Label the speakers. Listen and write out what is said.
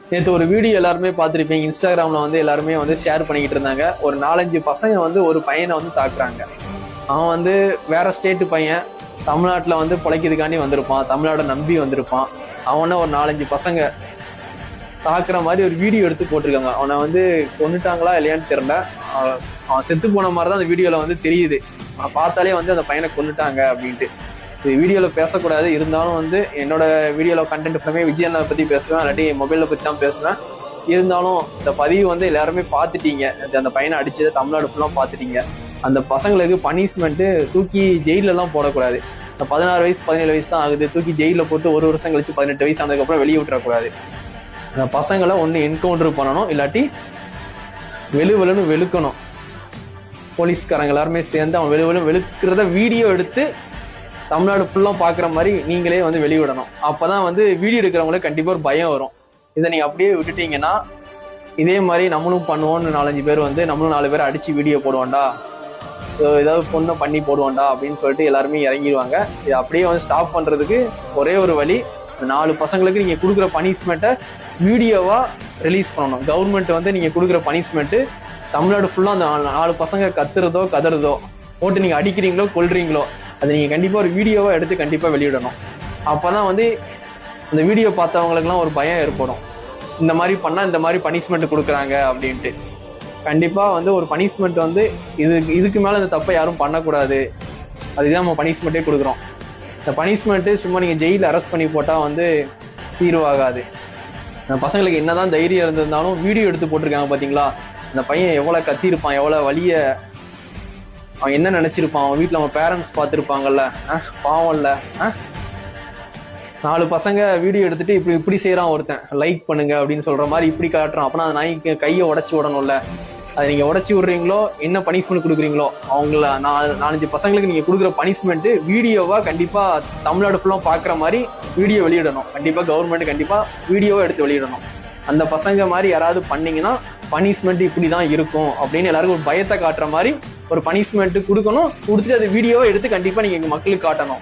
Speaker 1: நேற்று ஒரு வீடியோ எல்லாருமே பார்த்துருப்பீங்க. இன்ஸ்டாகிராம்ல வந்து எல்லாருமே வந்து ஷேர் பண்ணிக்கிட்டு இருந்தாங்க. ஒரு 4-5 பசங்க வந்து ஒரு பையனை வந்து தாக்குறாங்க. அவன் வந்து வேற ஸ்டேட்டு பையன், தமிழ்நாட்டில் வந்து பிழைக்கிறதுக்காண்டி வந்திருப்பான், தமிழ்நாட்டை நம்பி வந்திருப்பான். அவனை ஒரு 4-5 பசங்க தாக்குற மாதிரி ஒரு வீடியோ எடுத்து போட்டிருக்காங்க. அவனை வந்து கொண்டுட்டாங்களா இல்லையான்னு தெரியல. அவன் செத்து போன மாதிரி தான் அந்த வீடியோல வந்து தெரியுது. அவன் பார்த்தாலே வந்து அந்த பையனை கொண்டுட்டாங்க அப்படின்ட்டு. இது வீடியோவில் பேசக்கூடாது, இருந்தாலும் வந்து என்னோட வீடியோவில் கண்டென்ட் ஃபுல்லாமே விஜய் அண்ணாவை பற்றி பேசுவேன், இல்லாட்டி மொபைலை பற்றி தான் பேசுவேன். இருந்தாலும் இந்த பதிவு வந்து எல்லாருமே பார்த்துட்டீங்க. அந்த பையனை அடிச்சதை தமிழ்நாடு ஃபுல்லாக பார்த்துட்டீங்க. அந்த பசங்களுக்கு பனிஷ்மெண்ட்டு தூக்கி ஜெயிலெலாம் போடக்கூடாது. இந்த 16 வயசு 17 வயசு தான் ஆகுது, தூக்கி ஜெயிலில் போட்டு ஒரு வருஷம் கழிச்சு 18 வயசு ஆனதுக்கப்புறம் வெளியே விட்டுறக்கூடாது. அந்த பசங்களை ஒன்று என்கவுண்டர் பண்ணணும், இல்லாட்டி வெளுவெளுன்னு வெளுக்கணும். போலீஸ்காரங்க எல்லாருமே சேர்ந்து அவன் வெளுவெளுன்னு வெளுக்கிறத வீடியோ எடுத்து தமிழ்நாடு ஃபுல்லாக பார்க்குற மாதிரி நீங்களே வந்து வெளிவிடணும். அப்போ தான் வந்து வீடியோ எடுக்கிறவங்களுக்கு கண்டிப்பாக ஒரு பயம் வரும். இதை நீங்கள் அப்படியே விட்டுட்டீங்கன்னா இதே மாதிரி நம்மளும் பண்ணுவோம்னு 4-5 பேர் வந்து நம்மளும் 4 பேர் அடித்து வீடியோ போடுவோண்டா, ஏதாவது பொண்ணை பண்ணி போடுவோண்டா அப்படின்னு சொல்லிட்டு எல்லாருமே இறங்கிடுவாங்க. இதை அப்படியே வந்து ஸ்டாப் பண்ணுறதுக்கு ஒரே ஒரு வழி, 4 பசங்களுக்கு நீங்கள் கொடுக்குற பனிஷ்மெண்ட்டை வீடியோவாக ரிலீஸ் பண்ணணும். கவர்மெண்ட் வந்து நீங்கள் கொடுக்குற பனிஷ்மெண்ட்டு தமிழ்நாடு ஃபுல்லாக அந்த 4 பசங்க கத்துறதோ கதறதோ போட்டு நீங்கள் அடிக்கிறீங்களோ கொல்றீங்களோ அதை நீங்கள் கண்டிப்பாக ஒரு வீடியோவாக எடுத்து கண்டிப்பாக வெளியிடணும். அப்போ தான் வந்து அந்த வீடியோ பார்த்தவங்களுக்குலாம் ஒரு பயம் ஏற்படும். இந்த மாதிரி பண்ணால் இந்த மாதிரி பனிஷ்மெண்ட் கொடுக்குறாங்க அப்படின்ட்டு. கண்டிப்பாக வந்து ஒரு பனிஷ்மெண்ட் வந்து இதுக்கு மேலே இந்த தப்பை யாரும் பண்ணக்கூடாது, அதுதான் நம்ம பனிஷ்மெண்ட்டே கொடுக்குறோம். இந்த பனிஷ்மெண்ட்டு சும்மா நீங்கள் ஜெயிலில் அரெஸ்ட் பண்ணி போட்டால் வந்து தீர்வாகாது. அந்த பசங்களுக்கு என்னதான் தைரியம் இருந்திருந்தாலும் வீடியோ எடுத்து போட்டிருக்காங்க பார்த்தீங்களா, அந்த பையன் எவ்வளோ கத்திருப்பான், எவ்வளோ வலிய அவன் என்ன நினைச்சிருப்பான், அவன் வீட்டில் அவன் பேரண்ட்ஸ் பார்த்துருப்பாங்கல்ல, பாவம் இல்லை. 4 பசங்க வீடியோ எடுத்துட்டு இப்படி செய்யறான் ஒருத்தன், லைக் பண்ணுங்க அப்படின்னு சொல்ற மாதிரி இப்படி காட்டுறான். அப்பனா அந்த நாய்க்கு கையை உடச்சி விடணும்ல, அதை நீங்க உடச்சி விடுறீங்களோ என்ன பனிஷ்மெண்ட் கொடுக்குறீங்களோ அவங்கள 4-5 பசங்களுக்கு நீங்க கொடுக்குற பனிஷ்மெண்ட் வீடியோவா கண்டிப்பா தமிழ்நாடு ஃபுல்லா பாக்குற மாதிரி வீடியோ வெளியிடணும். கண்டிப்பா கவர்மெண்ட் கண்டிப்பா வீடியோவா எடுத்து வெளியிடணும். அந்த பசங்க மாதிரி யாராவது பண்ணீங்கன்னா பனிஷ்மெண்ட் இப்படிதான் இருக்கும் அப்படின்னு எல்லாருக்கும் ஒரு பயத்தை காட்டுற மாதிரி ஒரு பனிஷ்மெண்ட் கொடுக்கணும். கொடுத்துட்டு அது வீடியோவை எடுத்து கண்டிப்பா நீங்க மக்களுக்கு காட்டணும்.